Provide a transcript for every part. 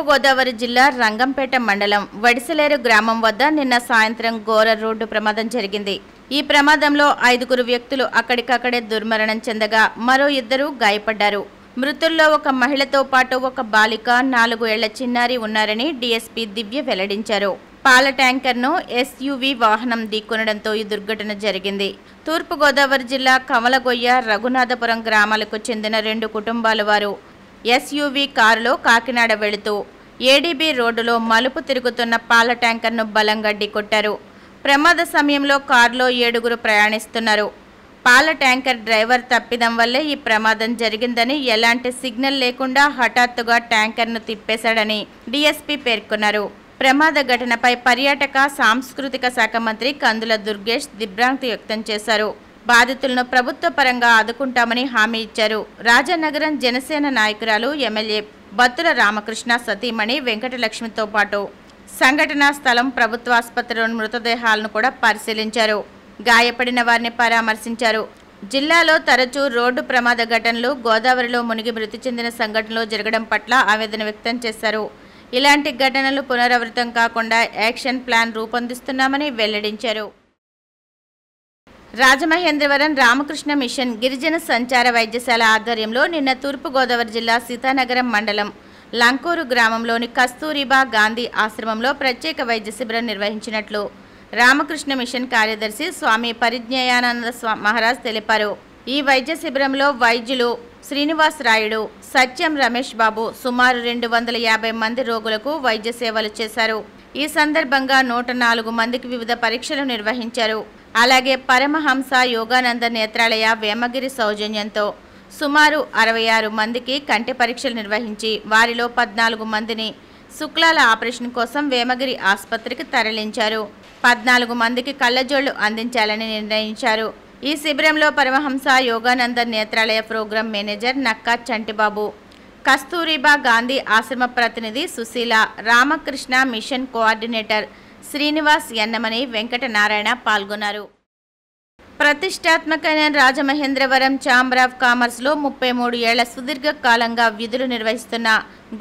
తూర్పుగోదావరి జిల్లా రంగంపేట మండలం వడిసలేరు గ్రామం వద్ద నిన్న సాయంత్రం ఘోర రోడ్డు ప్రమాదం జరిగింది. ఈ ప్రమాదంలో 5 వ్యక్తులు అక్కడికక్కడే దుర్మరణం చెందగా మరో 2 గాయపడ్డారు. మృతుల్లో ఒక మహిళతో పాటు ఒక బాలిక, 4 ఏళ్ల చిన్నారి ఉన్నారని డీఎస్పీ దివ్య వెల్లడించారు. పాల ట్యాంకర్ను ఎస్యూవీ వాహనం ఢీకొనడంతో ఈ దుర్ఘటన జరిగింది. తూర్పుగోదావరి జిల్లా కమలగొయ్య, రఘునాథపురం గ్రామాలకు చెందిన 2 కుటుంబాల వారు ఎస్యూవీ కారులో కాకినాడ వెళుతూ ఏడీబీ రోడ్డులో మలుపు తిరుగుతున్న పాల ట్యాంకర్ను బలంగా ఢీకొట్టారు. ప్రమాద సమయంలో కారులో 7 ప్రయాణిస్తున్నారు. పాల ట్యాంకర్ డ్రైవర్ తప్పిదం వల్లే ఈ ప్రమాదం జరిగిందని, ఎలాంటి సిగ్నల్ లేకుండా హఠాత్తుగా ట్యాంకర్ను తిప్పేశాడని డీఎస్పీ పేర్కొన్నారు. ప్రమాద ఘటనపై పర్యాటక సాంస్కృతిక శాఖ మంత్రి కందుల దుర్గేష్ దిగ్భ్రాంతి వ్యక్తం చేశారు. బాధితులను ప్రభుత్వ పరంగా ఆదుకుంటామని హామీ ఇచ్చారు. రాజానగరం జనసేన నాయకురాలు ఎమ్మెల్యే బత్తుల రామకృష్ణ సతీమణి వెంకటలక్ష్మితో పాటు సంఘటనా స్థలం, ప్రభుత్వ ఆసుపత్రిలోని మృతదేహాలను కూడా పరిశీలించారు. గాయపడిన వారిని పరామర్శించారు. జిల్లాలో తరచూ రోడ్డు ప్రమాద ఘటనలు, గోదావరిలో మునిగి మృతి చెందిన సంఘటనలు జరగడం పట్ల ఆవేదన వ్యక్తం చేశారు. ఇలాంటి ఘటనలు పునరావృతం కాకుండా యాక్షన్ ప్లాన్ రూపొందిస్తున్నామని వెల్లడించారు. రాజమహేంద్రవరం రామకృష్ణ మిషన్ గిరిజన సంచార వైద్యశాల ఆధ్వర్యంలో నిన్న తూర్పుగోదావరి జిల్లా సీతానగరం మండలం లంకూరు గ్రామంలోని కస్తూరిబా గాంధీ ఆశ్రమంలో ప్రత్యేక వైద్య శిబిరం నిర్వహించినట్లు రామకృష్ణ మిషన్ కార్యదర్శి స్వామి పరిజ్ఞయానంద మహారాజ్ తెలిపారు. ఈ వైద్య శిబిరంలో వైద్యులు శ్రీనివాస్ రాయుడు, సత్యం రమేష్ బాబు సుమారు 250 మంది రోగులకు వైద్య సేవలు చేశారు. ఈ సందర్భంగా 104 మందికి వివిధ పరీక్షలు నిర్వహించారు. అలాగే పరమహంస యోగానంద నేత్రాలయ వేమగిరి సౌజన్యంతో సుమారు 66 మందికి కంటి పరీక్షలు నిర్వహించి వారిలో 14 మందిని శుక్లాల ఆపరేషన్ కోసం వేమగిరి ఆసుపత్రికి తరలించారు. 14 మందికి కళ్ళజోళ్లు అందించాలని నిర్ణయించారు. ఈ శిబిరంలో పరమహంస యోగానంద నేత్రాలయ ప్రోగ్రాం మేనేజర్ నక్కా చంటిబాబు, కస్తూరిబా గాంధీ ఆశ్రమ ప్రతినిధి సుశీల, రామకృష్ణ మిషన్ కోఆర్డినేటర్ శ్రీనివాస్, యన్నమని, వెంకటనారాయణ పాల్గొన్నారు. ప్రతిష్టాత్మకమైన రాజమహేంద్రవరం ఛాంబర్ ఆఫ్ కామర్స్లో 33 ఏళ్ల సుదీర్ఘకాలంగా విధులు నిర్వహిస్తున్న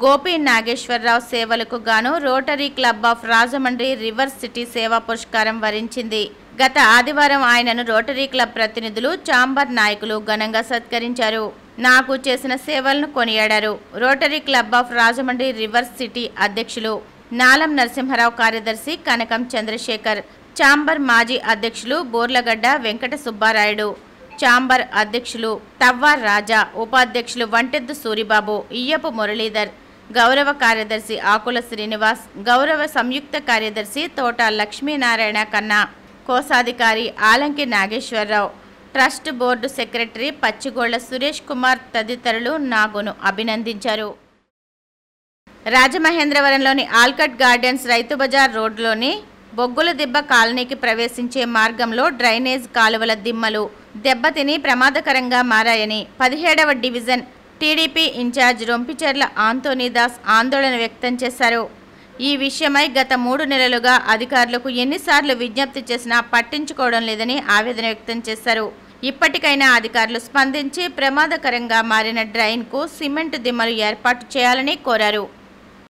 గోపి నాగేశ్వరరావు సేవలకు గాను rotary club of Rajahmundry river city సేవా పురస్కారం వరించింది. గత ఆదివారం ఆయనను రోటరీ క్లబ్ ప్రతినిధులు, ఛాంబర్ నాయకులు ఘనంగా సత్కరించారు. నాకు చేసిన సేవలను కొనియాడారు. Rotary club of Rajahmundry river city అధ్యక్షులు నాలం నరసింహరావు, కార్యదర్శి కనకం చంద్రశేఖర్, ఛాంబర్ మాజీ అధ్యక్షులు బోర్లగడ్డ వెంకట సుబ్బారాయుడు, ఛాంబర్ అధ్యక్షులు తవ్వార్ రాజా, ఉపాధ్యక్షులు వంటెద్దు సూరిబాబు, ఇయ్యపు మురళీధర్, గౌరవ కార్యదర్శి ఆకుల శ్రీనివాస్, గౌరవ సంయుక్త కార్యదర్శి తోట లక్ష్మీనారాయణ కన్నా, కోశాధికారి Alanki Nageswararao, trust board secretary Pachigolla Suresh Kumar తదితరులు నాగును అభినందించారు. రాజమహేంద్రవరంలోని ఆల్కట్ గార్డెన్స్ రైతు బజార్ రోడ్లోని బొగ్గుల దిబ్బ కాలనీకి ప్రవేశించే మార్గంలో డ్రైనేజ్ కాలువల దిమ్మలు దెబ్బతిని ప్రమాదకరంగా మారాయని 17వ డివిజన్ టీడీపీ ఇన్ఛార్జ్ రొంపిచెర్ల ఆంటోనీదాస్ ఆందోళన వ్యక్తం చేశారు. ఈ విషయమై గత 3 నెలలుగా అధికారులకు ఎన్నిసార్లు విజ్ఞప్తి చేసినా పట్టించుకోవడం లేదని ఆవేదన వ్యక్తం చేశారు. ఇప్పటికైనా అధికారులు స్పందించి ప్రమాదకరంగా మారిన డ్రైన్కు సిమెంట్ దిమ్మలు ఏర్పాటు చేయాలని కోరారు.